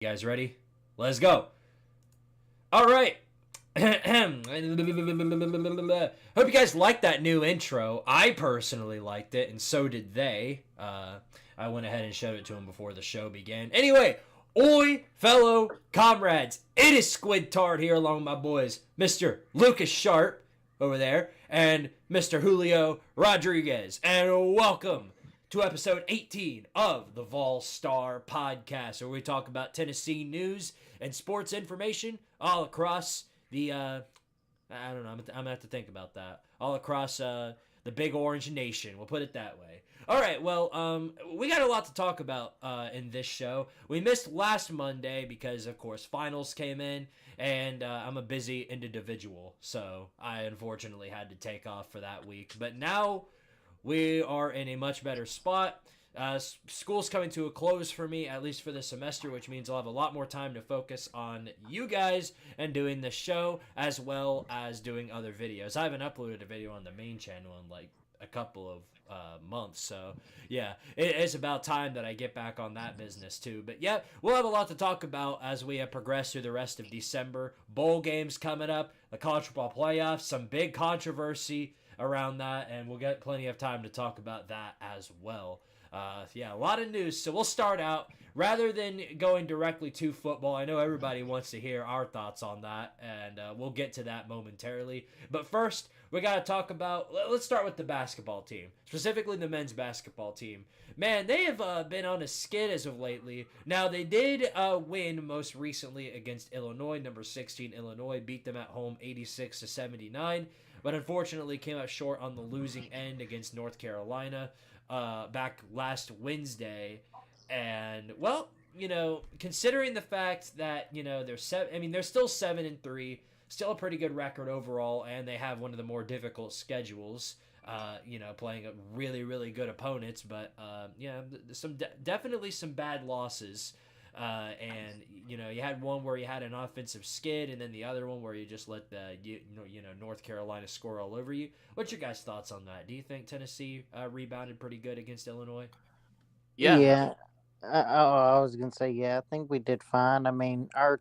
You guys ready? Let's go. All right. Hope you guys liked that new intro. I personally liked it, and so did they. I went ahead and showed it to them before the show began. Anyway, oi, fellow comrades. It is Squidtard here along with my boys, Mr. Lucas Sharp over there, and Mr. Julio Rodriguez. And welcome to episode 18 of the Vol Star Podcast, where we talk about Tennessee news and sports information all across the, I don't know, I'm going to have to think about that. All across the big orange nation, we'll put it that way. All right, well, we got a lot to talk about in this show. We missed last Monday because, of course, finals came in, and I'm a busy individual, so I unfortunately had to take off for that week. But now we are in a much better spot. School's coming to a close for me, at least for the semester, which means I'll have a lot more time to focus on you guys and doing the show, as well as doing other videos. I haven't uploaded a video on the main channel in like a couple of months, so yeah, it's about time that I get back on that business too. But yeah, we'll have a lot to talk about as we progress through the rest of December. Bowl games coming up, the college football playoffs, some big controversy around that, and we'll get plenty of time to talk about that as well. Yeah, a lot of news. So we'll start out, rather than going directly to football. I know everybody wants to hear our thoughts on that, and we'll get to that momentarily. But first, we got to talk about, let's start with the basketball team, specifically the men's basketball team. Man, they have been on a skid as of lately. Now, they did win most recently against Illinois. Number 16 Illinois beat them at home 86-79. But unfortunately came out short on the losing end against North Carolina back last Wednesday. And, well, you know, considering the fact that, you know, they're still 7-3, still a pretty good record overall, and they have one of the more difficult schedules, you know, playing really, really good opponents. But, yeah, definitely some bad losses. And you know, you had one where you had an offensive skid, and then the other one where you just let the North Carolina score all over you. What's your guys' thoughts on that? Do you think Tennessee rebounded pretty good against Illinois? Yeah, I was gonna say I think we did fine. I mean, our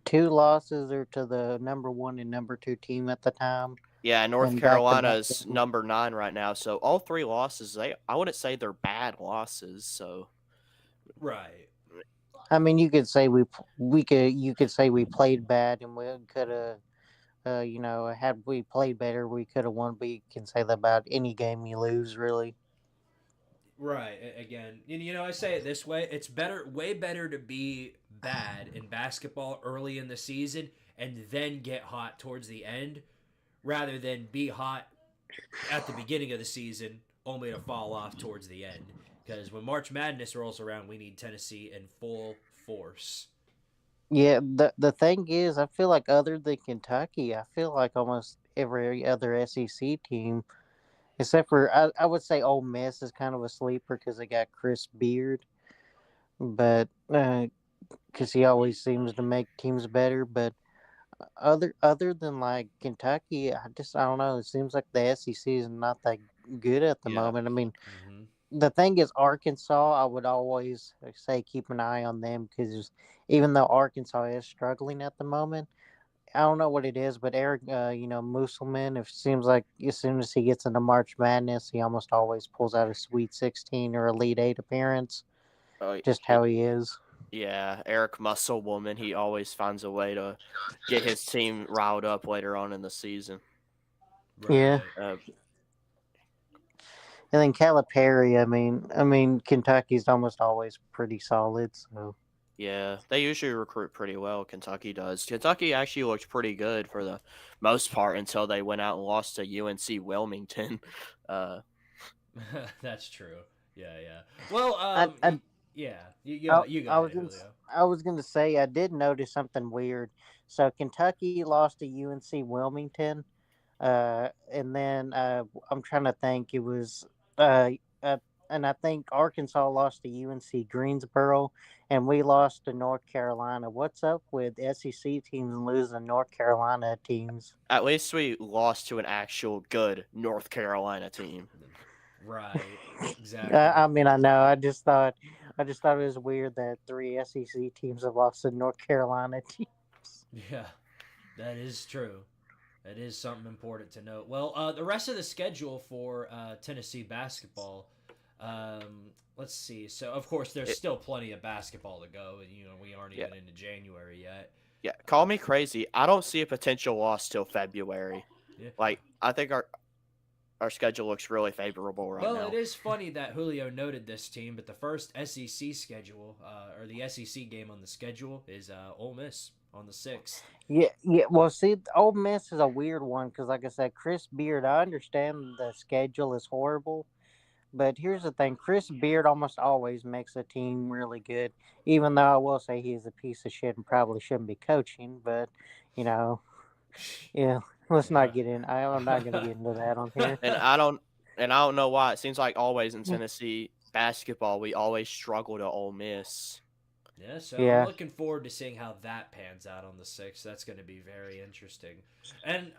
two losses are to the number one and number two team at the time, Yeah, North and back to back Carolina's number 9 right now. So all 3 losses, I wouldn't say they're bad losses. So Right. I mean, you could say we played bad, and we could have. Had we played better, we could have won. But you can say that about any game you lose, really. Right. Again, you know, I say it this way: it's way better to be bad in basketball early in the season and then get hot towards the end, rather than be hot at the beginning of the season only to fall off towards the end. Because when March Madness rolls around, we need Tennessee in full force. Yeah, the thing is, I feel like other than Kentucky, I feel like almost every other SEC team, except for I would say Ole Miss is kind of a sleeper because they got Chris Beard, but because he always seems to make teams better. But other than like Kentucky, I don't know. It seems like the SEC is not that good at the yeah, moment. I mean, Mm-hmm. the thing is, Arkansas, I would always say keep an eye on them because even though Arkansas is struggling at the moment, I don't know what it is, but Eric, Musselman, it seems like as soon as he gets into March Madness, he almost always pulls out a Sweet 16 or Elite 8 appearance, uh, just how he is. yeah, Eric Musselwoman. He always finds a way to get his team riled up later on in the season. Yeah. Right. Uh, And then Calipari, I mean, Kentucky's almost always pretty solid, so. yeah, they usually recruit pretty well. Kentucky does. Kentucky actually looked pretty good for the most part until they went out and lost to UNC Wilmington. Uh, That's true. Yeah, yeah. Well, I, I, yeah. I, You go I ahead, was gonna, Julio. I was gonna say I did notice something weird. So Kentucky lost to UNC Wilmington, and then I'm trying to think. It was, uh, uh, and I think Arkansas lost to UNC Greensboro, and we lost to North Carolina. What's up with SEC teams losing North Carolina teams? at least we lost to an actual good North Carolina team. Right. I Exactly. mean, I know. I just thought I just thought it was weird that 3 SEC teams have lost to North Carolina teams. Yeah, that is true. That is something important to note. Well, the rest of the schedule for Tennessee basketball, let's see. So, of course, there's still plenty of basketball to go, and we aren't even into January yet. Yeah, call me crazy. I don't see a potential loss till February. Yeah. Like, I think our schedule looks really favorable right now. Well, it is funny that Julio noted this team, but the first SEC schedule, or the SEC game on the schedule, is Ole Miss on the 6th. Yeah. Well, see, Ole Miss is a weird one because, like I said, Chris Beard. I understand the schedule is horrible, but here's the thing: Chris Beard almost always makes a team really good. Even though I will say he's a piece of shit and probably shouldn't be coaching, but yeah. Let's not get in. I'm not going to get into that on here. And I don't know why. It seems like always in Tennessee basketball, we always struggle to Ole Miss. Yeah, so I'm looking forward to seeing how that pans out on the 6th. That's going to be very interesting. And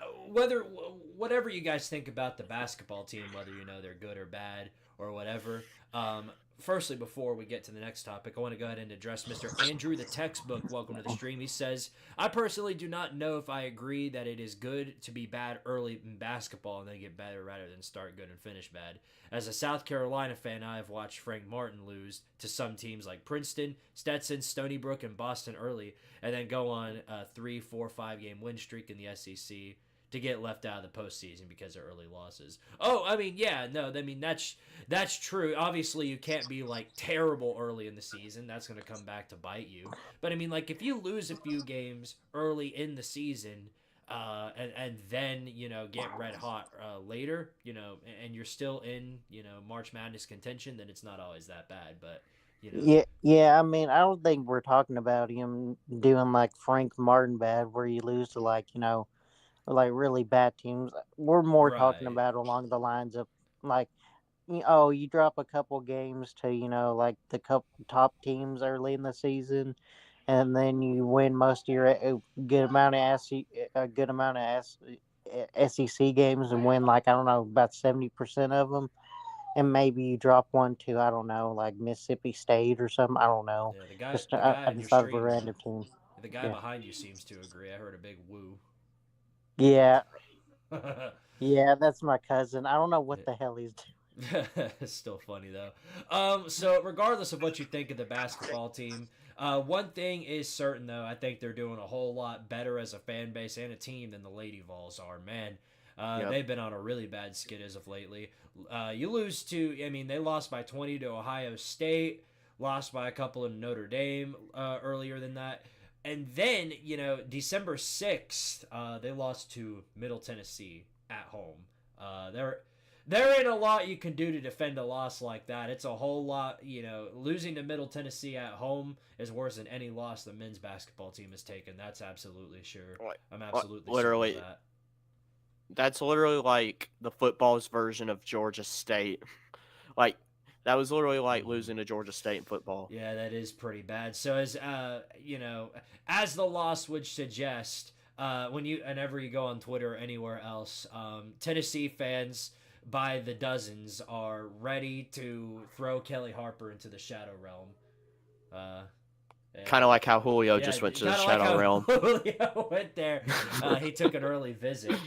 whatever you guys think about the basketball team, whether they're good or bad or whatever, firstly, before we get to the next topic, I want to go ahead and address Mr. Andrew the Textbook. Welcome to the stream. He says, I personally do not know if I agree that it is good to be bad early in basketball and then get better rather than start good and finish bad. As a South Carolina fan, I have watched Frank Martin lose to some teams like Princeton, Stetson, Stony Brook, and Boston early, and then go on a 3, 4, 5 game win streak in the SEC to get left out of the postseason because of early losses. Oh, I mean, yeah, no, I mean, that's true. Obviously, you can't be, terrible early in the season. That's going to come back to bite you. But, I mean, if you lose a few games early in the season and then, get red hot later, and you're still in, March Madness contention, then it's not always that bad. But, Yeah, I mean, I don't think we're talking about him doing, Frank Martin bad where you lose to, really bad teams. We're more talking about along the lines of you drop a couple games to the couple top teams early in the season, and then you win most of your good amount of SEC games and win I don't know about 70% of them, and maybe you drop one to I don't know Mississippi State or something. I don't know. Yeah, the guy I just thought of a random team. The guy behind you seems to agree. I heard a big woo. Yeah. Yeah, that's my cousin. I don't know what the hell he's doing. It's still funny, though. So regardless of what you think of the basketball team, one thing is certain, though. I think they're doing a whole lot better as a fan base and a team than the Lady Vols are, man. They've been on a really bad skid as of lately. You lose to, they lost by 20 to Ohio State, lost by a couple in Notre Dame earlier than that. And then, December 6th, they lost to Middle Tennessee at home. There ain't a lot you can do to defend a loss like that. It's a whole lot, losing to Middle Tennessee at home is worse than any loss the men's basketball team has taken. That's absolutely sure. I'm absolutely sure of that. That's literally like the football's version of Georgia State. That was literally like losing to Georgia State in football. Yeah, that is pretty bad. So as as the loss would suggest, whenever you go on Twitter or anywhere else, Tennessee fans by the dozens are ready to throw Kelly Harper into the Shadow Realm. Kind of like how Julio just went to the Shadow Realm. Julio went there. He took an early visit.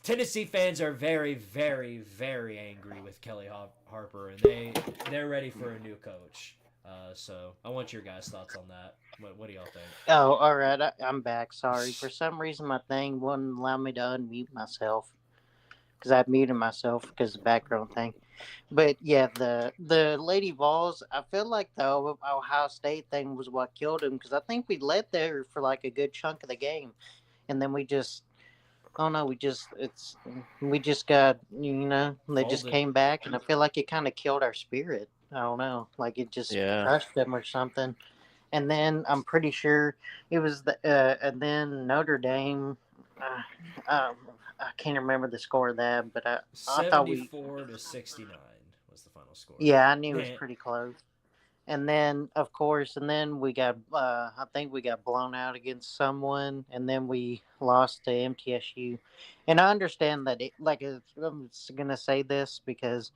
Tennessee fans are very, very, very angry with Kelly Harper, and they're ready for a new coach. So I want your guys' thoughts on that. What do y'all think? Oh, all right. I'm back. Sorry. For some reason, my thing wouldn't allow me to unmute myself because I muted myself because of the background thing. But, yeah, the Lady Vols, I feel like the Ohio State thing was what killed them because I think we led there for a good chunk of the game. And then we just got, they just came back, and I feel like it kind of killed our spirit. I don't know, it just crushed them or something. And then I'm pretty sure it was and then Notre Dame. I can't remember the score of that, but I thought 74 to 69 was the final score. Yeah, I knew it was pretty close. And then, of course, we got, I think we got blown out against someone, and then we lost to MTSU. And I understand that, I'm going to say this because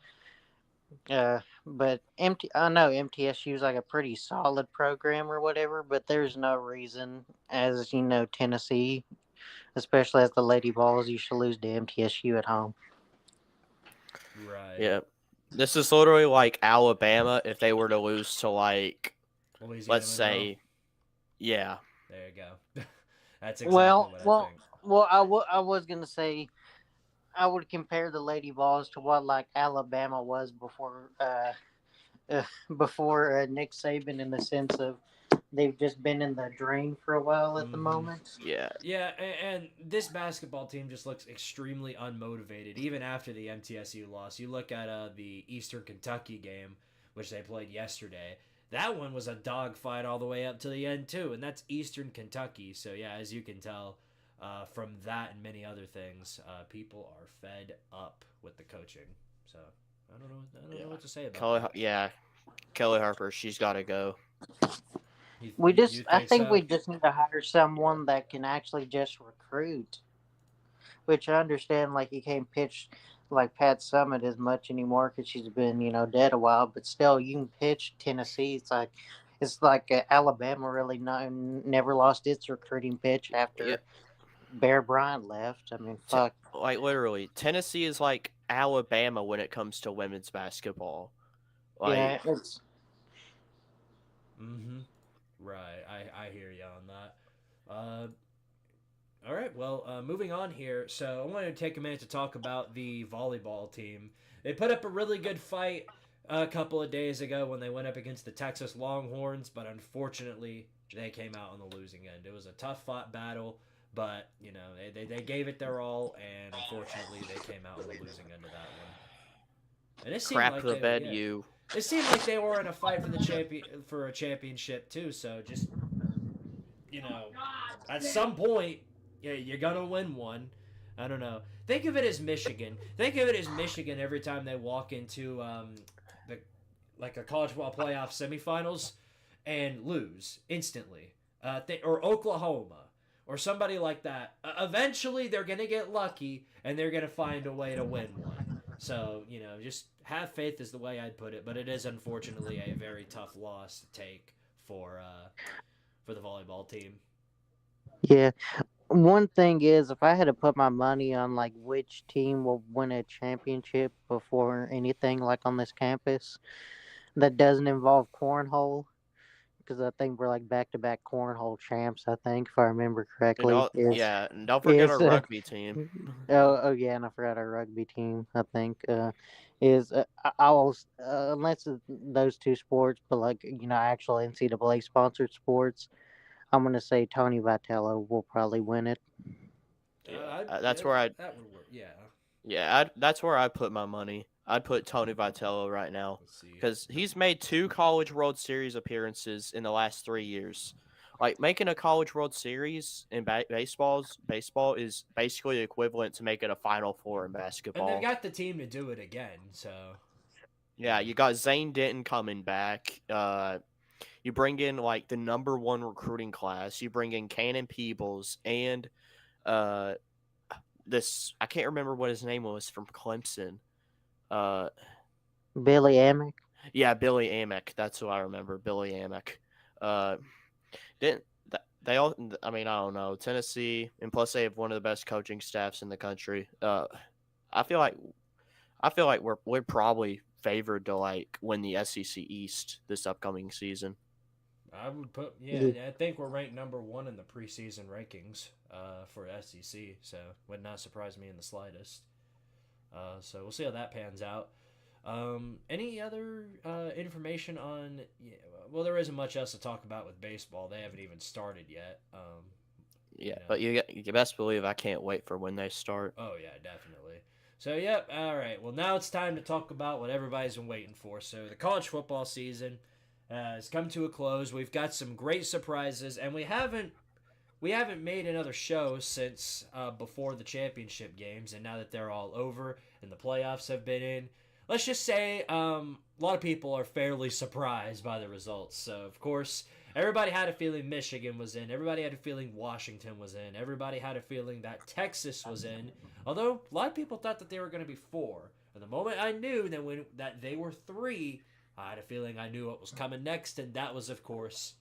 But I know MTSU is like a pretty solid program or whatever, but there's no reason, as you know, Tennessee, especially as the Lady Vols, you should lose to MTSU at home. Right. Yeah. This is literally like Alabama if they were to lose to like, let's Louisiana, no. say, yeah. There you go. That's exactly Well, what I well, think. well, I was gonna say I would compare the Lady Vols to what like Alabama was uh, before Nick Saban in the sense of they've just been in the drain for a while at the Mm-hmm. moment. Yeah. Yeah, and this basketball team just looks extremely unmotivated, even after the MTSU loss. You look at the Eastern Kentucky game, which they played yesterday. That one was a dogfight all the way up to the end, too, and that's Eastern Kentucky. So, yeah, as you can tell from that and many other things, people are fed up with the coaching. So, I don't know what to say about that. Yeah. Kelly Harper, she's got to go. You I think think we so? just need to hire someone that can actually just recruit. Which I understand, like you can't pitch like Pat Summit as much anymore because she's been dead a while. But still, you can pitch Tennessee. It's like Alabama really never lost its recruiting pitch Yeah. after Bear Bryant left. I mean, T- fuck. like literally, Tennessee is like Alabama when it comes to women's basketball. Like, Yeah, it's Mm-hmm. Right. I hear you on that. Uh, all right. Well, moving on here. So I wanted to take a minute to talk about the volleyball team. They put up a really good fight a couple of days ago when they went up against the Texas Longhorns, but unfortunately they came out on the losing end. It was a tough fought battle, but they gave it their all, and unfortunately they came out on the losing end of that one. And it seemed crap like the they were bed, yeah. you. It seemed like they were in a fight for the for a championship too. So just you know, at some point, yeah, you're gonna win one. I don't know. Think of it as Michigan. Think of it as Michigan every time they walk into the like a college football playoff semifinals and lose instantly. Or Oklahoma or somebody like that. Eventually, they're gonna get lucky and they're gonna find a way to win one. So just have faith is the way I'd put it. But it is unfortunately a very tough loss to take for the volleyball team. yeah. One thing is, if I had to put my money on like which team will win a championship before anything like on this campus that doesn't involve cornhole, because I think we're like back to back cornhole champs. I think if I remember And correctly, and don't forget is our rugby team. oh yeah, and I forgot our rugby team. I think is I was unless it's those two sports, but like actual NCAA sponsored sports, I'm gonna say Tony Vitello will probably win it. That's where I That would work. Yeah. that's where I put my money. I'd put Tony Vitello right now Let's see. because he's made 2 College World Series appearances in the last 3 years. Like making a College World Series in baseball is basically equivalent to making a Final Four in And they've basketball. got the team to do it again. So Yeah, you got Zane Denton coming back. You bring in like the #1 recruiting class. You bring in Cannon Peebles and uh, this I can't remember what his name was from Clemson. Uh, Billy Amick. yeah, Billy Amick. That's who I remember. Billy Amick. Uh, didn't they all? I mean, I don't know. Tennessee, and plus they have one of the best coaching staffs in the country. I feel like we're probably favored to like win the SEC East this upcoming season. I would put Yeah. I think we're ranked number one in the preseason rankings for SEC. So would not surprise me in the slightest. So we'll see how that pans out. Any other information on? Yeah, well, there isn't much else to talk about with baseball. They haven't even started yet. Yeah, but you best believe I can't wait for when they start. Oh yeah, definitely. So yep. All right. Well, now it's time to talk about what everybody's been waiting for. So the college football season has come to a close. We've got some great surprises, and we haven't made another show since before the championship games, and now that they're all over and the playoffs have been in, let's just say a lot of people are fairly surprised by the results. So, of course, everybody had a feeling Michigan was in. Everybody had a feeling Washington was in. Everybody had a feeling that Texas was in. Although, a lot of people thought that they were going to be 4. But the moment I knew that they were 3, I had a feeling I knew what was coming next, and that was, of course,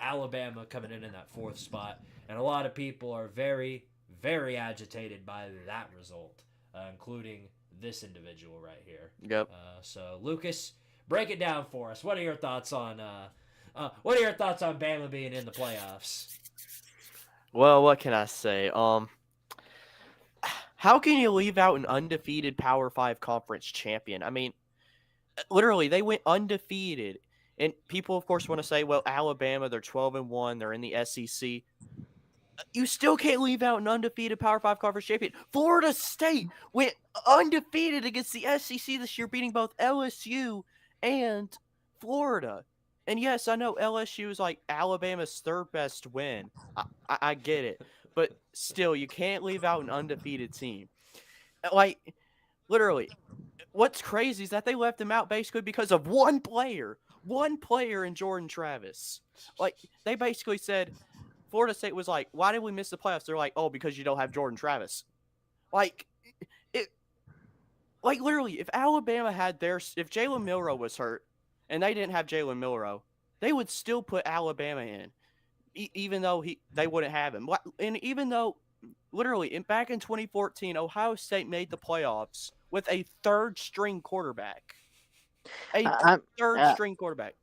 Alabama coming in that 4th spot. And a lot of people are very, very agitated by that result, including this individual right here. Yep. So, Lucas, break it down for us. What are your thoughts on Bama being in the playoffs? Well, what can I say? How can you leave out an undefeated Power 5 conference champion? I mean, literally, they went undefeated. And people, of course, want to say, well, Alabama, they're 12-1, they're in the SEC. You still can't leave out an undefeated Power 5 conference champion. Florida State went undefeated against the SEC this year, beating both LSU and Florida. And yes, I know LSU is like Alabama's 3rd best win. I get it. But still, you can't leave out an undefeated team. Like, literally, what's crazy is that they left him out basically because of one player in Jordan Travis. Like, they basically said, Florida State was like, why did we miss the playoffs? They're like, oh, because you don't have Jordan Travis. Like, literally, if Alabama had if Jalen Milroe was hurt and they didn't have Jalen Milroe, they would still put Alabama in, even though they wouldn't have him. And even though, literally, back in 2014, Ohio State made the playoffs with a 3rd-string quarterback. Third-string quarterback.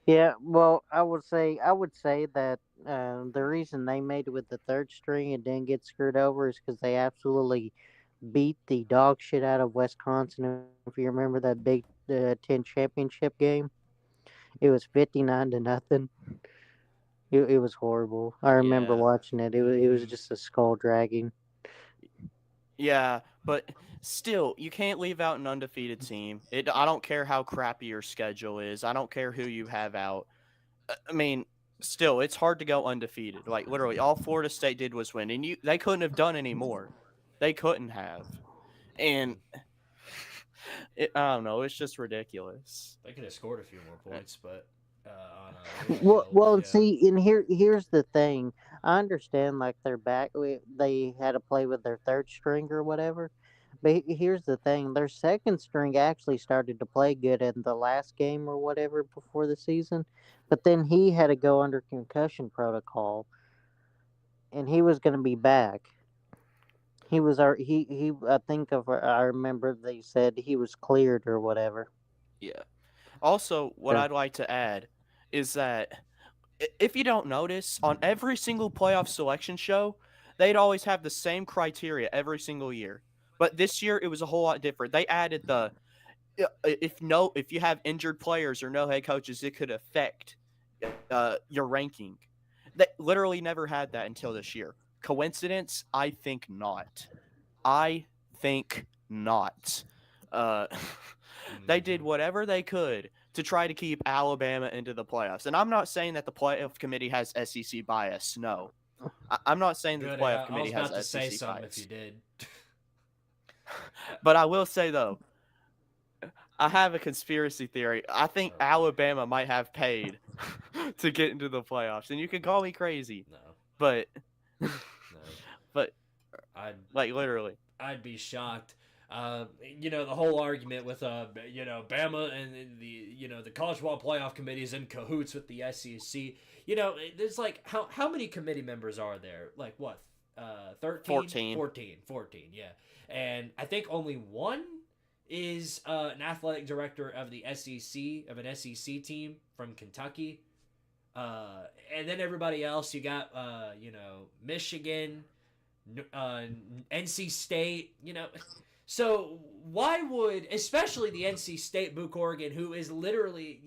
Yeah, well, I would say that the reason they made it with the 3rd string and didn't get screwed over is because they absolutely beat the dog shit out of Wisconsin. If you remember that Big 10 championship game, it was 59-0. It was horrible. I remember watching it. It was just a skull dragging. Yeah, but still, you can't leave out an undefeated team. I don't care how crappy your schedule is. I don't care who you have out. I mean, still, it's hard to go undefeated. Like, literally, all Florida State did was win, and they couldn't have done any more. They couldn't have. And I don't know. It's just ridiculous. They could have scored a few more points, but see, and here's the thing. I understand, like, they're back. They had to play with their 3rd string or whatever. But here's the thing: their 2nd string actually started to play good in the last game or whatever before the season, but then he had to go under concussion protocol, and he was going to be back. He was he. I remember they said he was cleared or whatever. Yeah. Also, what I'd like to add is that if you don't notice, on every single playoff selection show, they'd always have the same criteria every single year. But this year, it was a whole lot different. They added if you have injured players or no head coaches, it could affect your ranking. They literally never had that until this year. Coincidence? I think not. They did whatever they could to try to keep Alabama into the playoffs. And I'm not saying that the playoff committee has SEC bias. No. I'm not saying that the playoff committee has SEC bias. I was about to say something if you did. But I will say, though, I have a conspiracy theory. I think Alabama might have paid to get into the playoffs. And you can call me crazy. No. But, literally. I'd be shocked. The whole argument with Bama and the college football playoff committee is in cahoots with the SEC. There's like how many committee members are there? Like what? 13? 14, yeah. And I think only one is an athletic director of the SEC, of an SEC team from Kentucky. And then everybody else, you got Michigan, NC State, So why would, especially the NC State Book Oregon, who is literally,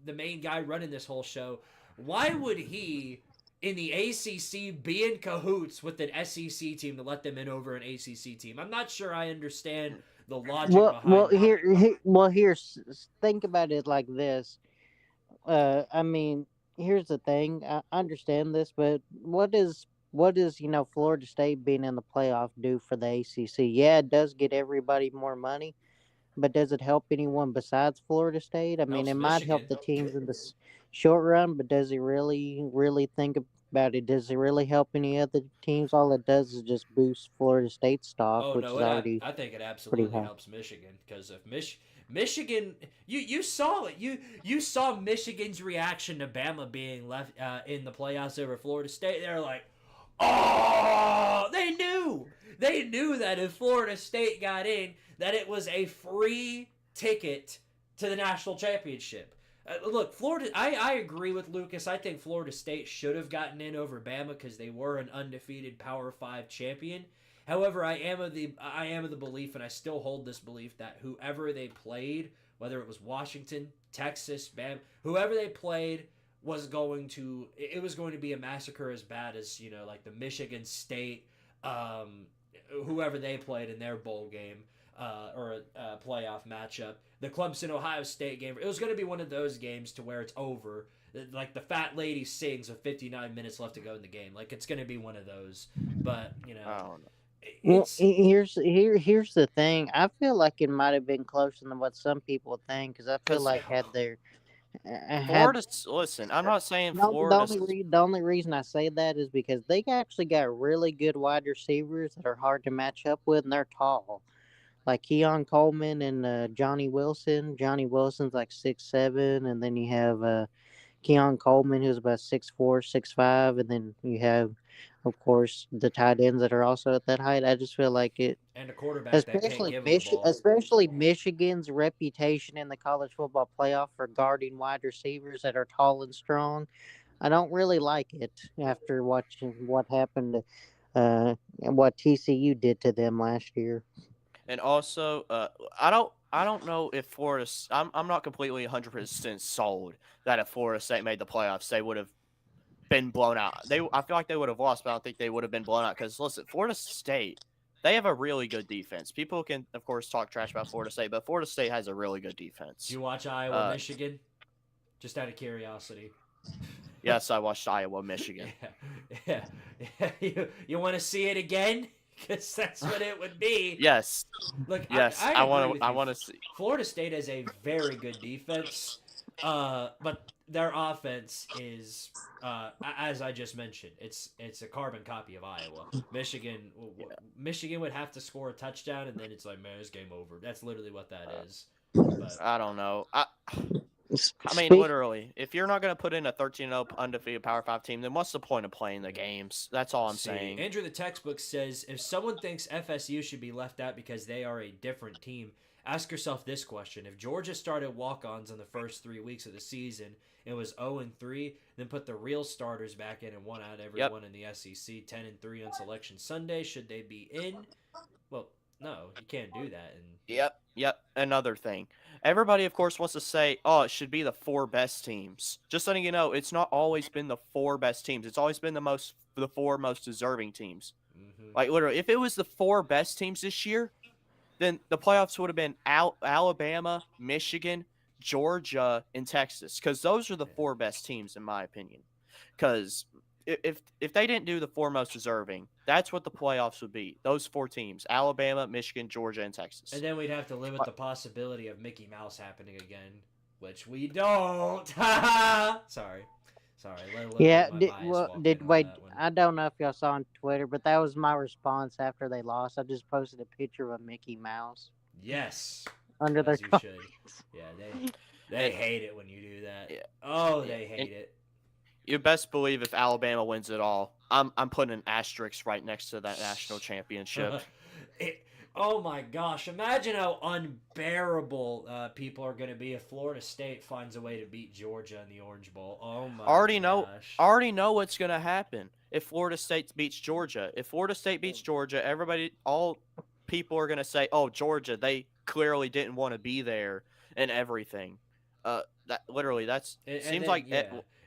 the main guy running this whole show, why would he in the ACC be in cahoots with an SEC team to let them in over an ACC team? I'm not sure I understand the logic behind that. Here's think about it like this. Here's the thing. I understand this, but what does Florida State being in the playoff do for the ACC? Yeah, it does get everybody more money, but does it help anyone besides Florida State? I mean, it might help the teams in the short run, but does it really about it, does it really help any other teams? All it does is just boost Florida State stock, Oh which no, is already I think it pretty absolutely high. helps Michigan because if Michigan, you saw it. You saw Michigan's reaction to Bama being left in the playoffs over Florida State. They're like, oh, they knew that if Florida State got in, that it was a free ticket to the national championship. Look, Florida. I agree with Lucas. I think Florida State should have gotten in over Bama because they were an undefeated Power 5 champion. However, I am of the belief, and I still hold this belief, that whoever they played, whether it was Washington, Texas, Bam, whoever they played it was going to be a massacre as bad as like the Michigan State, whoever they played in their bowl game or a playoff matchup, the Clemson Ohio State game. It was going to be one of those games to where it's over. Like the fat lady sings with 59 minutes left to go in the game. Like it's going to be one of those. But I don't know. Well, here's the thing. I feel like it might have been closer than what some people think, because I feel Because like had their had Florida, listen, I'm not saying no, Florida. the only reason I say that is because they actually got really good wide receivers that are hard to match up with, and they're tall. Like Keon Coleman and Johnny Wilson. Johnny Wilson's like 6'7", and then you have Keon Coleman, who's about 6'4", 6'5", and then you have, of course, the tight ends that are also at that height. I just feel like it, and a quarterback that can't give them the ball. especially Michigan's reputation in the college football playoff for guarding wide receivers that are tall and strong. I don't really like it after watching what happened and what TCU did to them last year. And also, I don't know if Florida. I'm not completely 100% sold that if Florida State made the playoffs, they would have been blown out. I feel like they would have lost, but I don't think they would have been blown out. Because listen, Florida State, they have a really good defense. People can, of course, talk trash about Florida State, but Florida State has a really good defense. Do you watch Iowa, Michigan? Just out of curiosity. Yes, I watched Iowa, Michigan. Yeah. You want to see it again? Because that's what it would be. Yes. Look, yes, I want to see. Florida State has a very good defense, but their offense is, as I just mentioned, it's a carbon copy of Iowa. Michigan would have to score a touchdown, and then it's like, man, it's game over. That's literally what that is. But I don't know. I mean, literally, if you're not going to put in a 13-0 undefeated Power 5 team, then what's the point of playing the games? That's all I'm saying. Andrew the Textbook says, if someone thinks FSU should be left out because they are a different team, ask yourself this question. If Georgia started walk-ons in the first 3 weeks of the season and was 0-3, then put the real starters back in and won out everyone in the SEC 10-3 on Selection Sunday, should they be in? Well, no, you can't do that. And Yep. Another thing. Everybody, of course, wants to say, oh, it should be the 4 best teams. Just letting you know, it's not always been the 4 best teams. It's always been the 4 most deserving teams. Mm-hmm. Like, literally, if it was the 4 best teams this year, then the playoffs would have been Alabama, Michigan, Georgia, and Texas. Because those are the 4 best teams, in my opinion. Because if they didn't do the 4 most deserving, that's what the playoffs would be. Those 4 teams: Alabama, Michigan, Georgia, and Texas. And then we'd have to live with the possibility of Mickey Mouse happening again, which we don't. Sorry. Yeah. I don't know if y'all saw on Twitter, but that was my response after they lost. I just posted a picture of a Mickey Mouse. Yes. Under their you should. Yeah, they hate it when you do that. Yeah. Oh, they hate it. You best believe if Alabama wins it all, I'm putting an asterisk right next to that national championship. Oh my gosh! Imagine how unbearable people are going to be if Florida State finds a way to beat Georgia in the Orange Bowl. Oh my! Already know what's going to happen if Florida State beats Georgia. If Florida State beats Georgia, all people are going to say, "Oh, Georgia, they clearly didn't want to be there and everything." Seems like.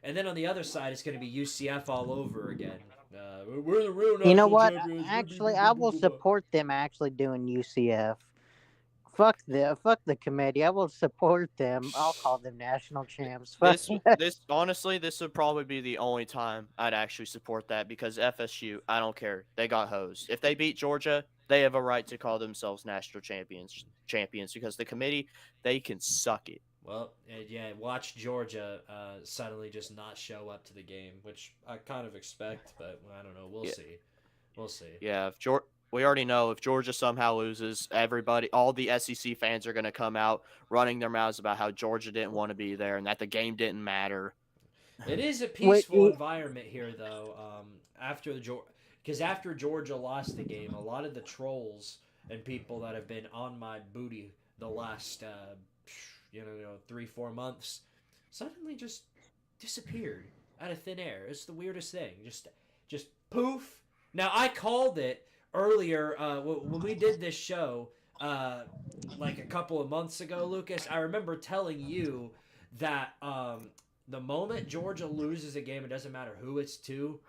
And then on the other side, it's going to be UCF all over again. We're the real. You know what? Actually, I will support them actually doing UCF. Fuck the committee. I will support them. I'll call them national champs. Honestly, this would probably be the only time I'd actually support that, because FSU, I don't care. They got hosed. If they beat Georgia, they have a right to call themselves national champions because the committee, they can suck it. Well, yeah, watch Georgia suddenly just not show up to the game, which I kind of expect, but I don't know. We'll Yeah, see. We'll see. yeah. If we already know if Georgia somehow loses, all the SEC fans are going to come out running their mouths about how Georgia didn't want to be there and that the game didn't matter. It is a Wait, peaceful environment here, though. Because after Georgia lost the game, a lot of the trolls and people that have been on my booty the last 3-4 months suddenly just disappeared out of thin air. It's the weirdest thing. Just poof. Now I called it earlier when we did this show like a couple of months ago, Lucas. I remember telling you that the moment Georgia loses a game, it doesn't matter who it's to,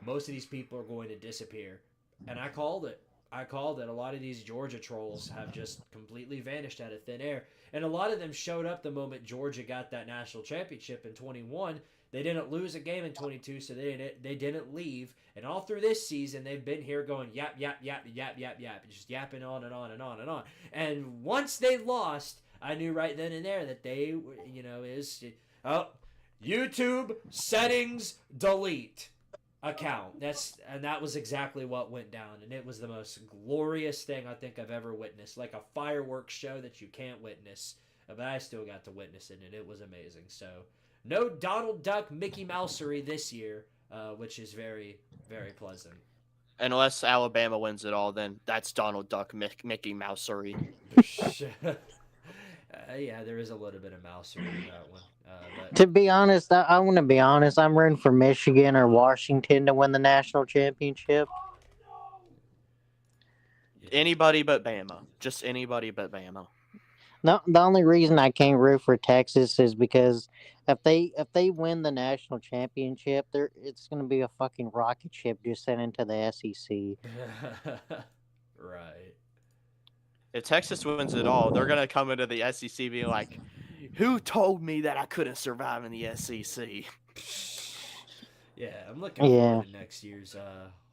most of these people are going to disappear. And I called it. I called it. A lot of these Georgia trolls have just completely vanished out of thin air. And a lot of them showed up the moment Georgia got that national championship in 21. They didn't lose a game in 22, so they didn't leave. And all through this season, they've been here going yap, yap, yap, yap, yap, yap, just yapping on and on and on and on. And once they lost, I knew right then and there that they, YouTube settings delete account. That was exactly what went down, and it was the most glorious thing I think I've ever witnessed, like a fireworks show that you can't witness, but I still got to witness it, and it was amazing. So no Donald Duck Mickey Mousery this year, which is very, very pleasant. Unless Alabama wins it all, then that's Donald Duck Mickey Mousery. Yeah, there is a little bit of Mousery in that one. to be honest, I want to be honest. I'm rooting for Michigan or Washington to win the national championship. Anybody but Bama. Just anybody but Bama. No, the only reason I can't root for Texas is because if they win the national championship, it's going to be a fucking rocket ship just sent into the SEC. Right. If Texas wins it all, they're going to come into the SEC being like, who told me that I couldn't survive in the SEC? Yeah, I'm looking forward to next year's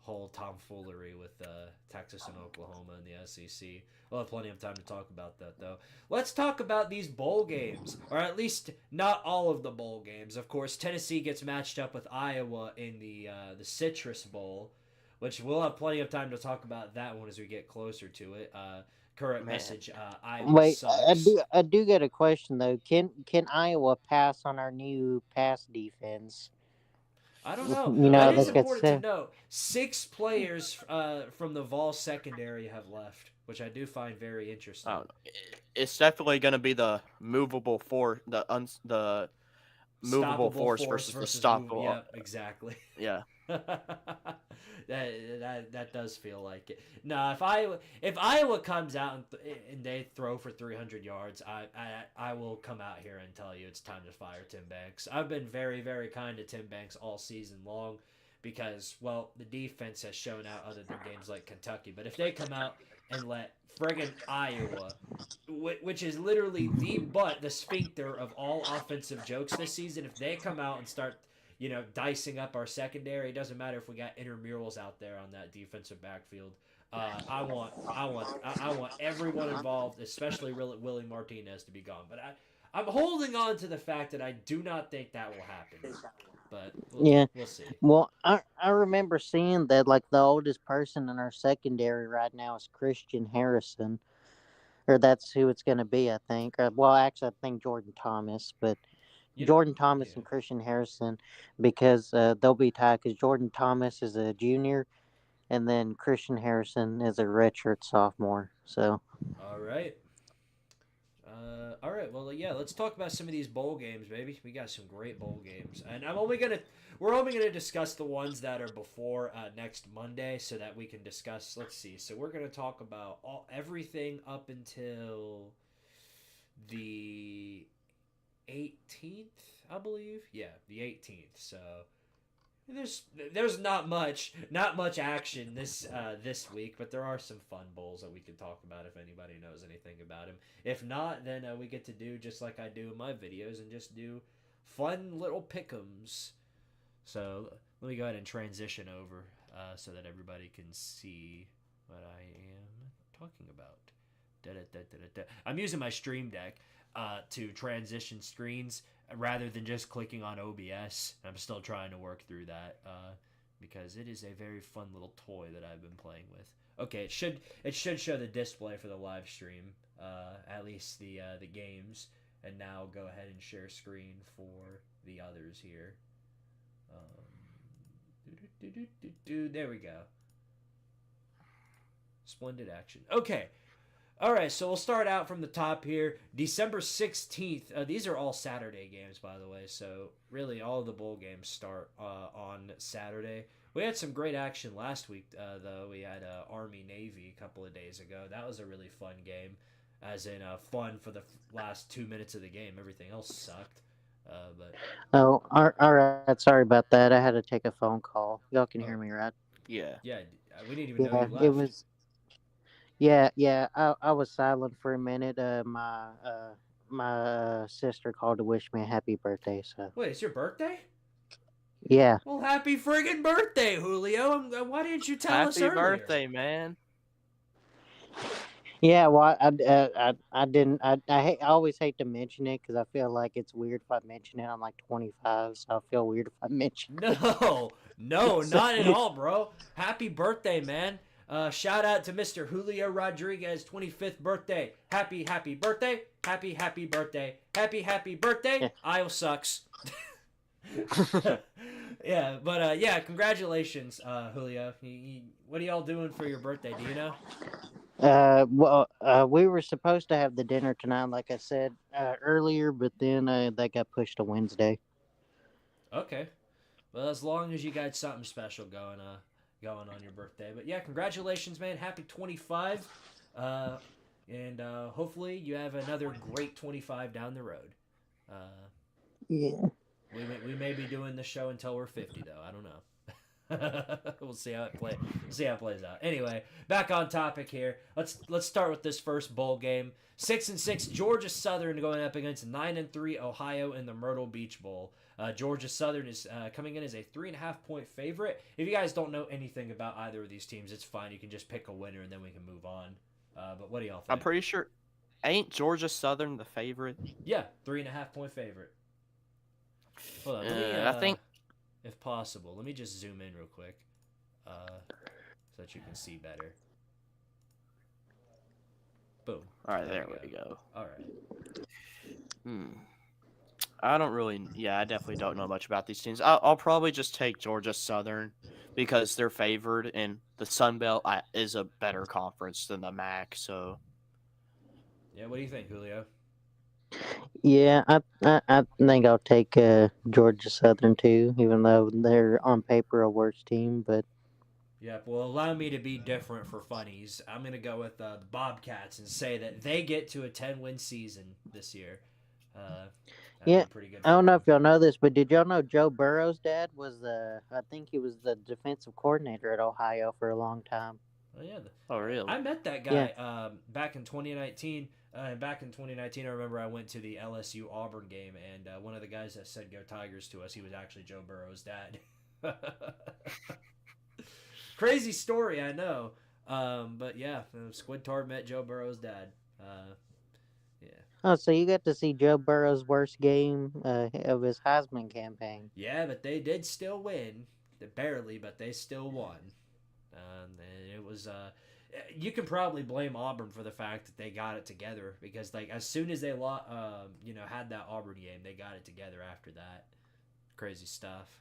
whole tomfoolery with Texas and Oklahoma in the SEC. We'll have plenty of time to talk about that, though. Let's talk about these bowl games, or at least not all of the bowl games. Of course, Tennessee gets matched up with Iowa in the Citrus Bowl, which we'll have plenty of time to talk about that one as we get closer to it. Current message: Iowa Wait, sucks. I do get a question though. Can Iowa pass on our new pass defense? I don't know. You know, It is that gets important to know 6 players from the Vol secondary have left, which I do find very interesting. It's definitely going to be the movable force, the movable force versus the stoppable. Yeah, exactly. Yeah. that does feel like it. No, if Iowa comes out and they throw for 300 yards, I will come out here and tell you it's time to fire Tim Banks. I've been very, very kind to Tim Banks all season long because, well, the defense has shown out other than games like Kentucky. But if they come out and let friggin' Iowa, which is literally the sphincter of all offensive jokes this season, if they come out and start dicing up our secondary, it doesn't matter if we got intramurals out there on that defensive backfield. I want everyone involved, especially Willie Martinez, to be gone. But I'm holding on to the fact that I do not think that will happen. But we'll see. Well, I remember seeing that like the oldest person in our secondary right now is Christian Harrison, or that's who it's going to be, I think. Well, actually, I think Jordan Thomas, but Jordan Thomas and Christian Harrison, because they'll be tied because Jordan Thomas is a junior, and then Christian Harrison is a redshirt sophomore. So. All right. All right. Well, yeah. Let's talk about some of these bowl games, baby. We got some great bowl games, and we're only gonna discuss the ones that are before next Monday, so that we can discuss. Let's see. So we're gonna talk about everything up until the 18th, I believe. Yeah, the 18th. So there's not much action this week, but there are some fun bowls that we can talk about if anybody knows anything about them. If not, then we get to do just like I do in my videos and just do fun little pick'ems. So let me go ahead and transition over so that everybody can see what I am talking about. I'm using my Stream Deck. to transition screens rather than just clicking on OBS. I'm still trying to work through that because it is a very fun little toy that I've been playing with. Okay, it should show the display for the live stream, at least the games. And now go ahead and share screen for the others here. There we go. Splendid action. Okay. All right, so we'll start out from the top here. December 16th. These are all Saturday games, by the way. So really all of the bowl games start on Saturday. We had some great action last week, though. We had Army-Navy a couple of days ago. That was a really fun game, as in fun for the last 2 minutes of the game. Everything else sucked. But Oh, all right. Sorry about that. I had to take a phone call. Y'all can hear me, right? Yeah. yeah, we didn't even know you left. It was. Yeah. I was silent for a minute. My sister called to wish me a happy birthday. So Wait, it's your birthday? yeah. Well, happy friggin' birthday, Julio! Why didn't you tell us Happy earlier? birthday, man. Yeah, well, I didn't. I always hate to mention it because I feel like it's weird if I mention it. I'm like 25, so I feel weird if I mention it. No, not at all, bro. Happy birthday, man. Shout out to Mr. Julio Rodriguez, 25th birthday. Happy birthday. Happy birthday. Happy birthday. Yeah. Iowa sucks. Yeah, but yeah, congratulations, Julio. What are y'all doing for your birthday? Do you know? We were supposed to have the dinner tonight, like I said earlier, but then that got pushed to Wednesday. Okay. Well, as long as you got something special going on your birthday. But yeah, congratulations, man. Happy 25. And hopefully you have another great 25 down the road. Yeah. We may be doing this show until we're 50, though. I don't know. We'll see how it plays out. Anyway, back on topic here. Let's start with this first bowl game. 6-6 Georgia Southern going up against 9-3 Ohio in the Myrtle Beach Bowl. Georgia Southern is coming in as a 3.5-point favorite. If you guys don't know anything about either of these teams, it's fine. You can just pick a winner and then we can move on. But what do y'all think? I'm pretty sure. Ain't Georgia Southern the favorite? Yeah, 3.5-point favorite. Hold on, let me, I think. if possible, let me just zoom in real quick, so that you can see better. Boom. All right, there we go. All right. I don't really. Yeah, I definitely don't know much about these teams. I'll probably just take Georgia Southern because they're favored, and the Sun Belt is a better conference than the MAC. So. Yeah, what do you think, Julio? Yeah, I think I'll take Georgia Southern too, even though they're on paper a worse team. But Yep. Well, allow me to be different for funnies. I'm gonna go with the Bobcats and say that they get to a 10-win season this year. Yeah, pretty good. I don't know if y'all know this, but did y'all know Joe Burrow's dad was I think he was the defensive coordinator at Ohio for a long time. Oh yeah. Oh really? I met that guy back in 2019. Back in 2019, I remember I went to the LSU Auburn game, and one of the guys that said "Go Tigers" to us, he was actually Joe Burrow's dad. Crazy story, I know. But yeah, Squidtard met Joe Burrow's dad. Yeah. Oh, so you got to see Joe Burrow's worst game of his Heisman campaign. Yeah, but they did still win. Barely, but they still won. And it was you can probably blame Auburn for the fact that they got it together because like as soon as they had that Auburn game, they got it together after that. Crazy stuff.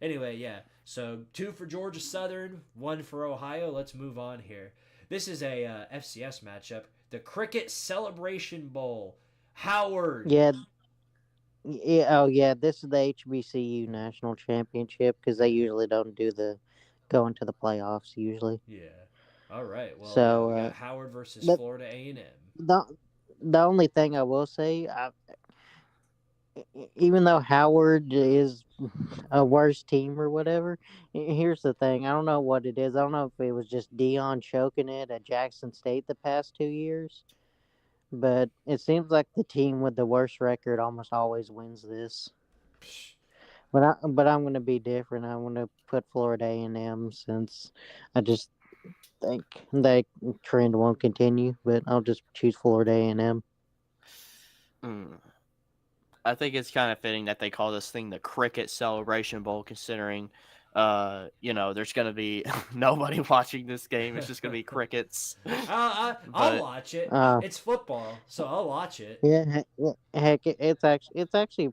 Anyway, yeah. So 2 for Georgia Southern, 1 for Ohio. Let's move on here. This is a FCS matchup. The Cricket Celebration Bowl. Howard. Yeah. Oh, yeah. This is the HBCU National Championship because they usually don't do go into the playoffs usually. Yeah. All right. Well, so we got Howard versus Florida A&M. The only thing I will say, even though Howard is a worse team or whatever, here's the thing. I don't know what it is. I don't know if it was just Dion choking it at Jackson State the past 2 years, but it seems like the team with the worst record almost always wins this. But I'm going to be different. I'm going to put Florida A&M since I just think that trend won't continue. But I'll just choose Florida A&M. I think it's kind of fitting that they call this thing the Cricket Celebration Bowl, considering, there's going to be nobody watching this game. It's just going to be crickets. I'll But watch it. Uh, It's football, so I'll watch it. yeah, heck, it's actually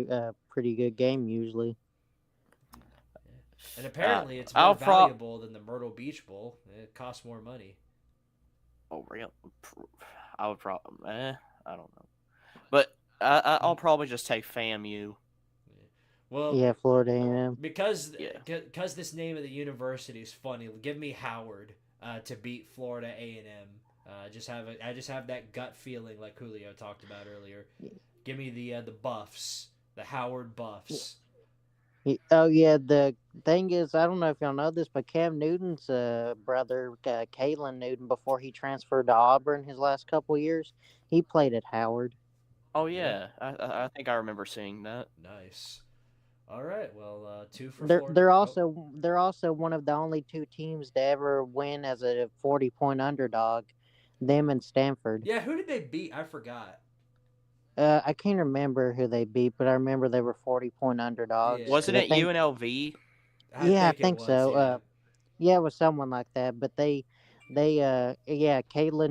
a pretty good game usually. And apparently, it's more I'll valuable than the Myrtle Beach Bowl. It costs more money. Oh, real? I would probably. I don't know. But I'll probably just take FAMU. Well, Yeah, Florida A&M. because this name of the university is funny. Give me Howard to beat Florida A&M. I just have that gut feeling like Julio talked about earlier. Give me the Buffs, the Howard Buffs. Oh yeah, the thing is, I don't know if y'all know this, but Cam Newton's brother, Kalen Newton, before he transferred to Auburn his last couple years, he played at Howard. Oh yeah, I think I remember seeing that. Nice. All right, well, 2 for They're Florida. they're also one of the only two teams to ever win as a 40-point underdog. Them and Stanford. Yeah, who did they beat? I forgot. I can't remember who they beat, but I remember they were 40-point underdogs. Yeah. Wasn't I it think- UNLV? I think it was, so. Yeah. Yeah, it was someone like that. But Kalen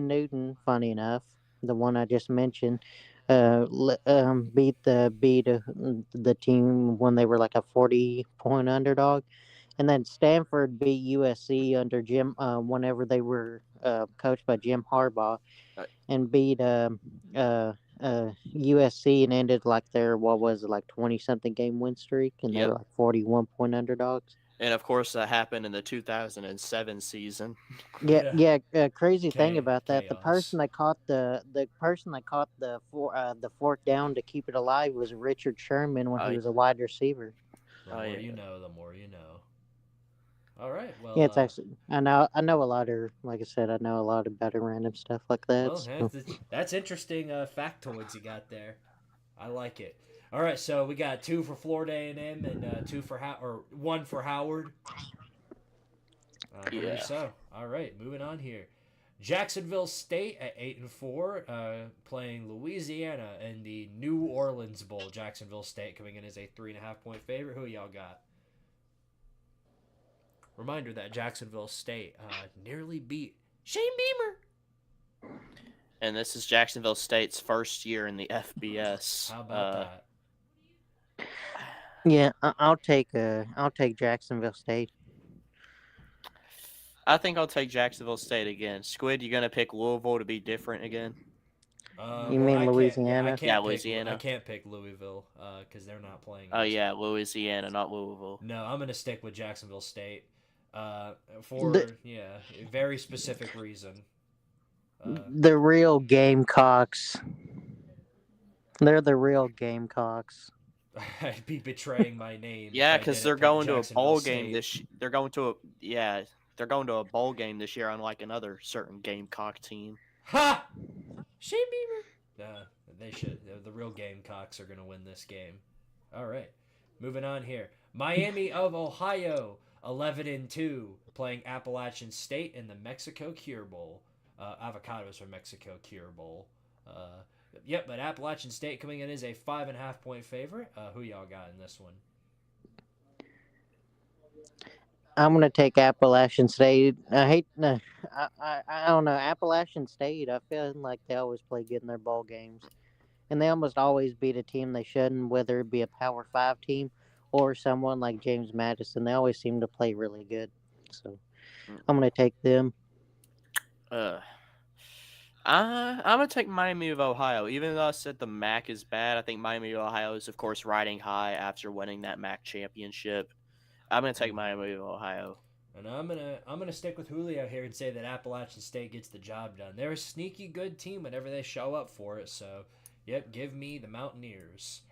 Newton, funny enough, the one I just mentioned, beat the team when they were like a 40-point underdog, and then Stanford beat USC under Jim whenever they were coached by Jim Harbaugh, Right. and beat USC and ended like their 20-something game win streak, and they Yep. were like 41-point underdogs. And of course, that happened in the 2007 season. Yeah. Crazy thing about that, the Chaos. person that caught the fourth down to keep it alive was Richard Sherman when he was a wide receiver. The more you know, the more you know. All right. Well, Yeah, it's actually I know a lot of, like I said, I know a lot about random stuff like that. well, so. that's interesting factoids you got there. I like it. All right, so we got 2 for Florida A&M and 1 for Howard. I believe so. All right, moving on here. Jacksonville State at 8-4, playing Louisiana in the New Orleans Bowl. Jacksonville State coming in as a 3.5-point favorite. Who y'all got? Reminder that Jacksonville State nearly beat Shane Beamer. And this is Jacksonville State's first year in the FBS. How about that? Yeah, I'll take Jacksonville State. I think I'll take Jacksonville State again. Squid, you gonna pick Louisville to be different again? You mean Louisiana? Louisiana. I can't pick Louisville because they're not playing. Oh yeah, Louisiana, not Louisville. No, I'm gonna stick with Jacksonville State for a very specific reason. The real Gamecocks. They're the real Gamecocks. I'd be betraying my name. Yeah, because they're going to a bowl game They're going to a bowl game this year, unlike another certain Gamecock team. Ha! Shane Beamer. They should. The real Gamecocks are gonna win this game. All right, moving on here. Miami of Ohio, 11-2, playing Appalachian State in the Mexico Cure Bowl. Avocados from Mexico Cure Bowl. But Appalachian State coming in as a 5.5-point favorite. Who y'all got in this one? I'm gonna take Appalachian State. I don't know, Appalachian State. I feel like they always play good in their bowl games, and they almost always beat a team they shouldn't, whether it be a Power 5 team or someone like James Madison. They always seem to play really good. So I'm gonna take them. I'm gonna take Miami of Ohio. Even though I said the MAC is bad, I think Miami of Ohio is, of course, riding high after winning that MAC championship. I'm gonna take Miami of Ohio. And I'm gonna stick with Julio here and say that Appalachian State gets the job done. They're a sneaky good team whenever they show up for it. So, yep, give me the Mountaineers.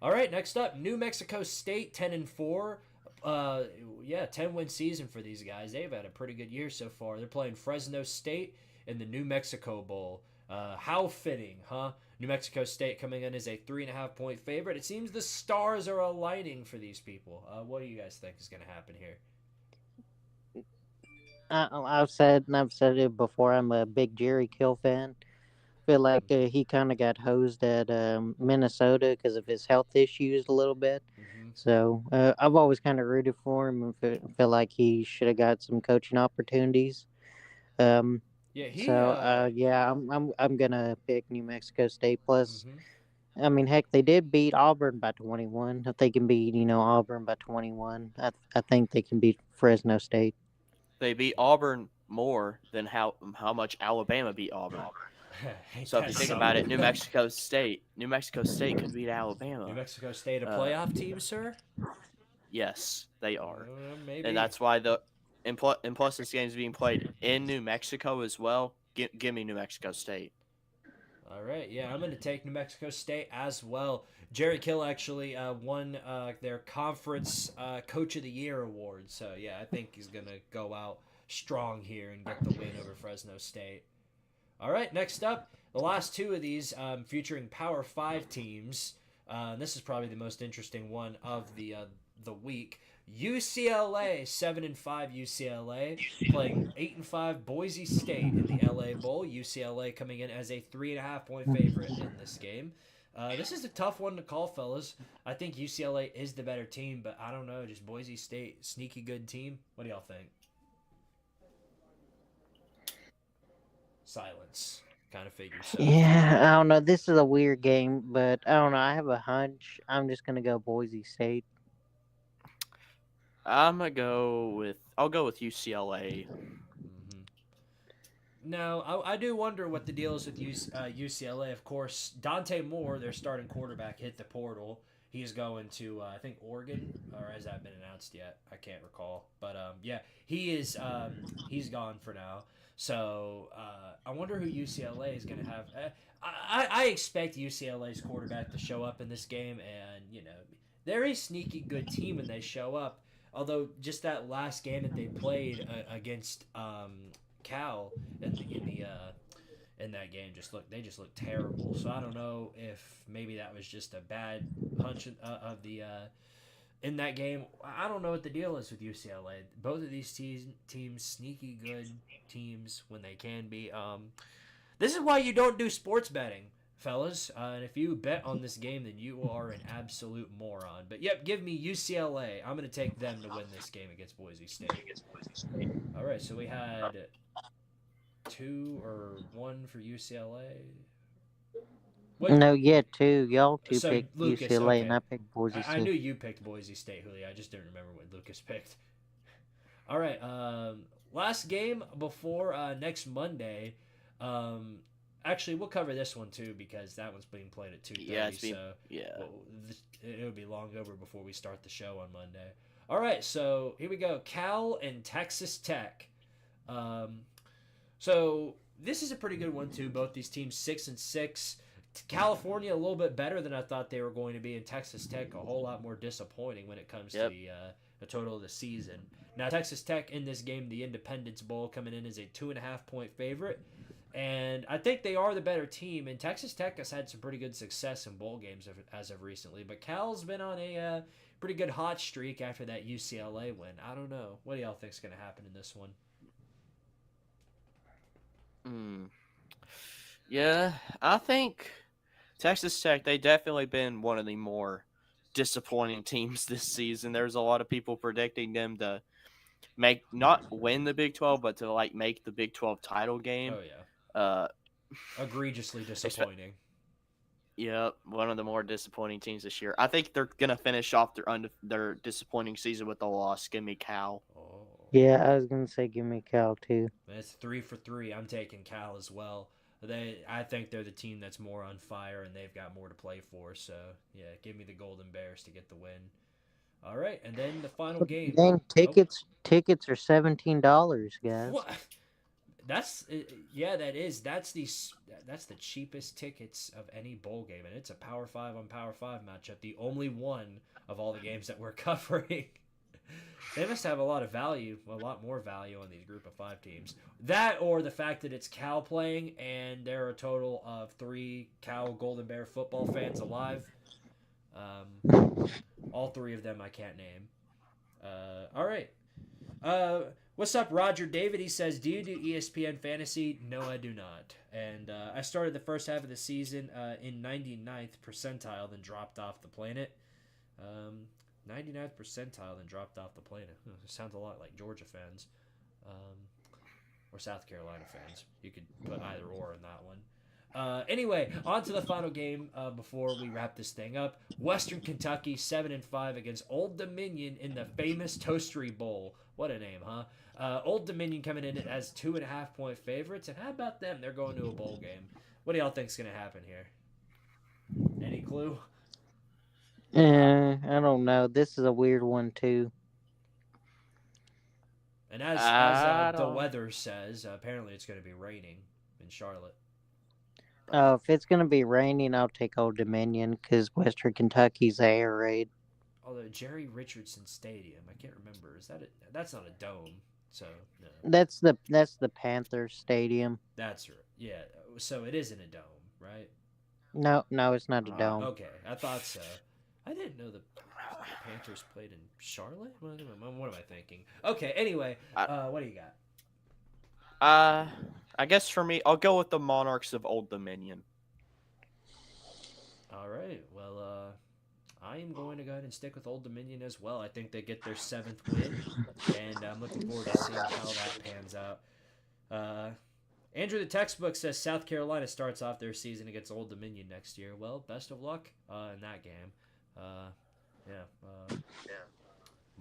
All right, next up, New Mexico State, 10-4. 10-win season for these guys. They've had a pretty good year so far. They're playing Fresno State in the New Mexico Bowl. How fitting, huh? New Mexico State coming in as a 3.5-point favorite. It seems the stars are aligning for these people. What do you guys think is going to happen here? I've said it before. I'm a big Jerry Kill fan. feel like he kind of got hosed at Minnesota because of his health issues a little bit. Hmm. So I've always kind of rooted for him and feel like he should have got some coaching opportunities. Um, Yeah, so yeah, I'm gonna pick New Mexico State. Plus, hmm I mean, heck, they did beat Auburn by 21. If they can beat Auburn by 21, I think they can beat Fresno State. They beat Auburn more than how much Alabama beat Auburn. Ain't So if that you think about it, something? New Mexico State could beat New Alabama. Mexico State a Uh, playoff team, sir? yes, they are, and Maybe. that's why and plus this game's being played in New Mexico as well. Give me New Mexico State. All right, yeah, I'm going to take New Mexico State as well. Jerry Kill actually won their conference Coach of the Year award, so yeah, I think he's going to go out strong here and get the win over Fresno State. All right, next up, the last two of these featuring Power 5 teams. This is probably the most interesting one of the week. UCLA 7-5 UCLA playing 8-5 Boise State in the LA Bowl. UCLA coming in as a 3.5 point favorite in this game. This is a tough one to call, fellas. I think UCLA is the better team, but I don't know. Just Boise State, sneaky good team. What do y'all think? Silence. Kind of figured so. Yeah, I don't know. This is a weird game, but I don't know. I have a hunch. I'm just gonna go Boise State. I'll go with UCLA. Mm-hmm. Now, I do wonder what the deal is with UCLA. Of course, Dante Moore, their starting quarterback, hit the portal. He's going to, I think, Oregon, or has that been announced yet? I can't recall. But, yeah, he's gone for now. So, I wonder who UCLA is going to have. I expect UCLA's quarterback to show up in this game, and, they're a sneaky good team when they show up. Although, just that last game that they played against Cal in that game they just looked terrible. So I don't know if maybe that was just a bad hunch of the in that game. I don't know what the deal is with UCLA. Both of these teams sneaky good teams when they can be. This is why you don't do sports betting, fellas. And if you bet on this game, then you are an absolute moron. But yep, give me UCLA. I'm going to take them to win this game against Boise State. All right, so we had 2 or 1 for UCLA. What? No, yeah, two. Y'all two So picked Lucas, UCLA, okay. and I picked Boise I knew State. you picked Boise State, Julio. I just didn't remember what Lucas picked. All right, last game before next Monday. Actually, we'll cover this one too because that one's being played at 2:30. It'll be long over before we start the show on Monday. All right, so here we go. Cal and Texas Tech. So this is a pretty good one too. Both these teams 6-6. California a little bit better than I thought they were going to be, and Texas Tech a whole lot more disappointing when it comes to the total of the season. Now Texas Tech in this game, the Independence Bowl, coming in as a 2.5-point favorite, and I think they are the better team. And Texas Tech has had some pretty good success in bowl games as of recently, but Cal's been on a pretty good hot streak after that UCLA win. I don't know. What do y'all think is going to happen in this one? Yeah, I think Texas Tech, they definitely been one of the more disappointing teams this season. There's a lot of people predicting them to not win the Big 12, but to make the Big 12 title game. Oh yeah. Egregiously disappointing. Yeah, one of the more disappointing teams this year. I think they're gonna finish off their disappointing season with a loss. Give me Cal. Oh. Yeah, I was gonna say give me Cal too. It's 3 for 3. I'm taking Cal as well. I think they're the team that's more on fire and they've got more to play for. So yeah, give me the Golden Bears to get the win. All right, and then the final game. Dang, tickets are $17, guys. What? That is. That's the cheapest tickets of any bowl game, and it's a Power 5 on Power 5 matchup. The only one of all the games that we're covering. They must have a lot more value on these group of 5 teams. That or the fact that it's Cal playing, and there are a total of 3 Cal Golden Bear football fans alive. All 3 of them I can't name. All right. What's up, Roger David? He says, do you do ESPN Fantasy? No, I do not. And I started the first half of the season in 99th percentile, then dropped off the planet. 99th percentile, then dropped off the planet. It sounds a lot like Georgia fans. Or South Carolina fans. You could put either or in that one. Anyway, on to the final game before we wrap this thing up. Western Kentucky 7-5 against Old Dominion in the famous Toastery Bowl. What a name, huh? Old Dominion coming in as 2.5-point favorites. And how about them? They're going to a bowl game. What do y'all think's going to happen here? Any clue? I don't know. This is a weird one too. And as the weather says, apparently it's going to be raining in Charlotte. If it's going to be raining, I'll take Old Dominion because Western Kentucky's air raid. Although Jerry Richardson Stadium, I can't remember. Is that that's not a dome? So no. That's the Panthers Stadium. That's right. Yeah. So it isn't a dome, right? No, it's not a dome. Okay, I thought so. I didn't know the Panthers played in Charlotte. What am I thinking? Okay. Anyway, what do you got? I guess for me, I'll go with the Monarchs of Old Dominion. All right. Well, I am going to go ahead and stick with Old Dominion as well. I think they get their 7th win, and I'm looking forward to seeing how that pans out. Andrew the Textbook says South Carolina starts off their season against Old Dominion next year. Well, best of luck in that game.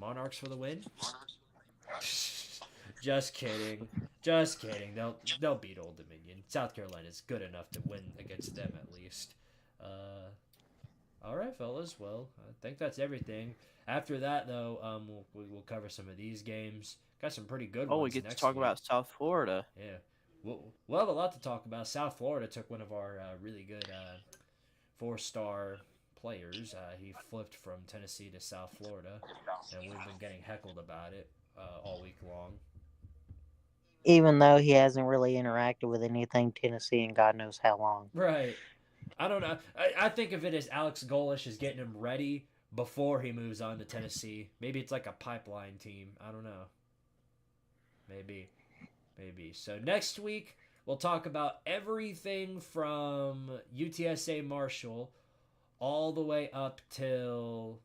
Monarchs for the win. Just kidding. They'll beat Old Dominion. South Carolina's good enough to win against them at least. All right, fellas. Well, I think that's everything. After that, though, we'll cover some of these games. Got some pretty good ones. Oh, we get to talk about South Florida. Yeah, we'll have a lot to talk about. South Florida took one of our really good 4-star players. He flipped from Tennessee to South Florida, and we've been getting heckled about it all week long. Even though he hasn't really interacted with anything Tennessee in God knows how long. Right. I don't know. I think of it as Alex Golesh is getting him ready before he moves on to Tennessee. Maybe it's like a pipeline team. I don't know. Maybe. So next week, we'll talk about everything from UTSA Marshall all the way up till,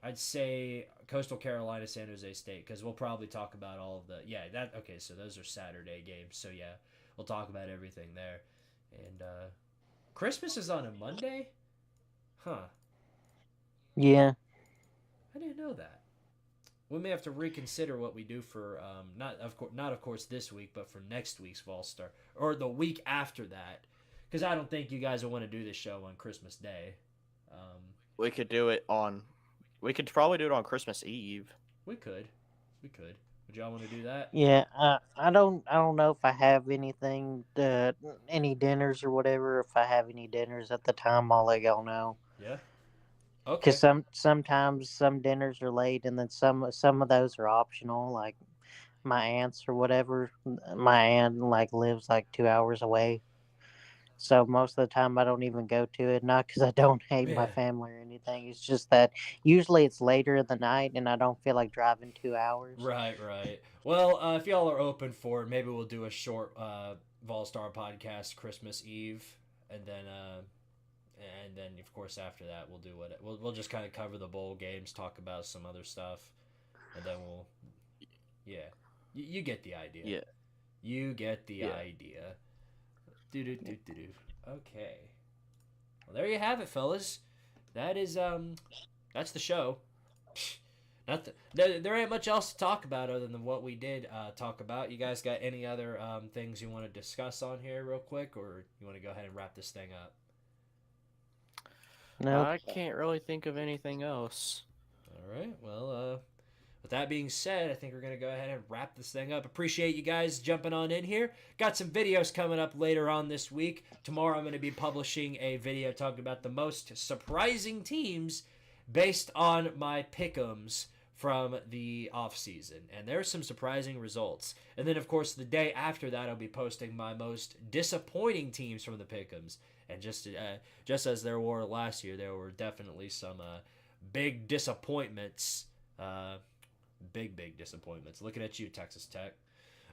I'd say, Coastal Carolina, San Jose State, because we'll probably talk about all of the... Yeah, okay, so those are Saturday games. So, yeah, we'll talk about everything there. And Christmas is on a Monday? Huh. Yeah. I didn't know that. We may have to reconsider what we do for, not of course this week, but for next week's Fall Star. Or the week after that. Because I don't think you guys will want to do this show on Christmas Day. We could do it on... We could probably do it on Christmas Eve. We could. Would y'all want to do that? Yeah, I don't know if I have anything, any dinners or whatever. If I have any dinners at the time, I'll let y'all know. Yeah. Okay. Because sometimes some dinners are late, and then some of those are optional. Like my aunt's or whatever. My aunt lives 2 hours away. So most of the time I don't even go to it, not because I don't hate my family or anything. It's just that usually it's later in the night and I don't feel like driving 2 hours. Right. Well, if y'all are open for it, maybe we'll do a short Volstar podcast Christmas Eve, and then of course after that we'll do we'll just kind of cover the bowl games, talk about some other stuff, and then you get the idea. Yeah. You get the idea. Okay. Well, there you have it, fellas. That is that's the show. There ain't much else to talk about other than what we did talk about. You guys got any other things you want to discuss on here real quick, or you want to go ahead and wrap this thing up? No, I can't really think of anything else. All right. Well, with that being said, I think we're going to go ahead and wrap this thing up. Appreciate you guys jumping on in here. Got some videos coming up later on this week. Tomorrow I'm going to be publishing a video talking about the most surprising teams based on my pick'ems from the offseason. And there's some surprising results. And then, of course, the day after that, I'll be posting my most disappointing teams from the pick'ems. And just as there were last year, there were definitely some big disappointments Big disappointments. Looking at you, Texas Tech.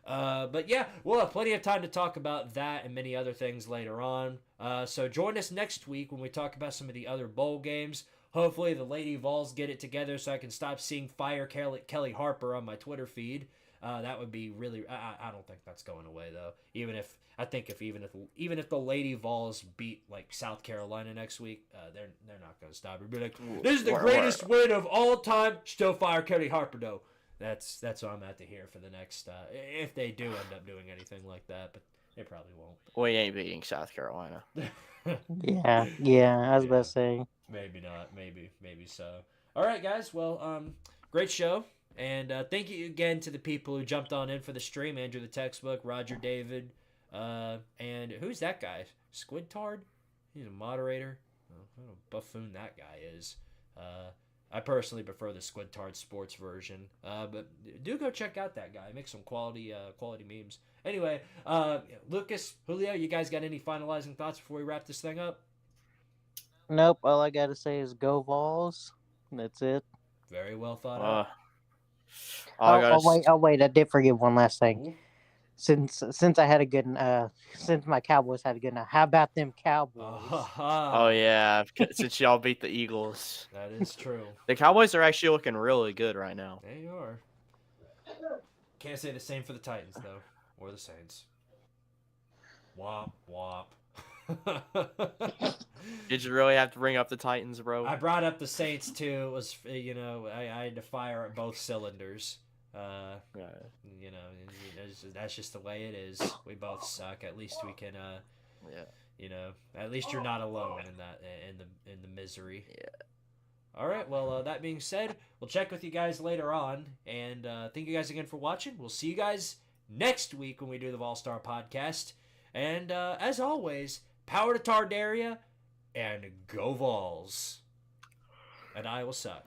But yeah, we'll have plenty of time to talk about that and many other things later on. So join us next week when we talk about some of the other bowl games. Hopefully the Lady Vols get it together so I can stop seeing Fire Kelly Harper on my Twitter feed. That would be really. I don't think that's going away though. Even if the Lady Vols beat like South Carolina next week, they're not going to stop it. Be like, this is the greatest win of all time. Still Fire Kelly Harper though. That's what I'm at to hear for the next. If they do end up doing anything like that, but they probably won't. We ain't beating South Carolina. Yeah. I was about to say. Maybe not. Maybe so. All right, guys. Well, great show. And thank you again to the people who jumped on in for the stream. Andrew the Textbook, Roger David, and who's that guy? Squidtard? He's a moderator. Oh, what a buffoon that guy is. I personally prefer the Squidtard Sports version. But do go check out that guy. Make some quality memes. Anyway, Lucas, Julio, you guys got any finalizing thoughts before we wrap this thing up? Nope. All I got to say is go Vols. That's it. Very well thought out. Wait. I did forget one last thing. Ooh. Since I had a good since my Cowboys had a good night, how about them Cowboys? Oh yeah, since y'all beat the Eagles. That is true. The Cowboys are actually looking really good right now. They are. Can't say the same for the Titans though, or the Saints. Womp womp. Did you really have to bring up the Titans, bro? I brought up the Saints too. It was I had to fire at both cylinders. That's just the way it is. We both suck. At least we can. At least you're not alone in that in the misery. Yeah. All right. Well, that being said, we'll check with you guys later on, and thank you guys again for watching. We'll see you guys next week when we do the Vol-Star podcast. And as always, power to Tardaria and go Vols. And I will suck.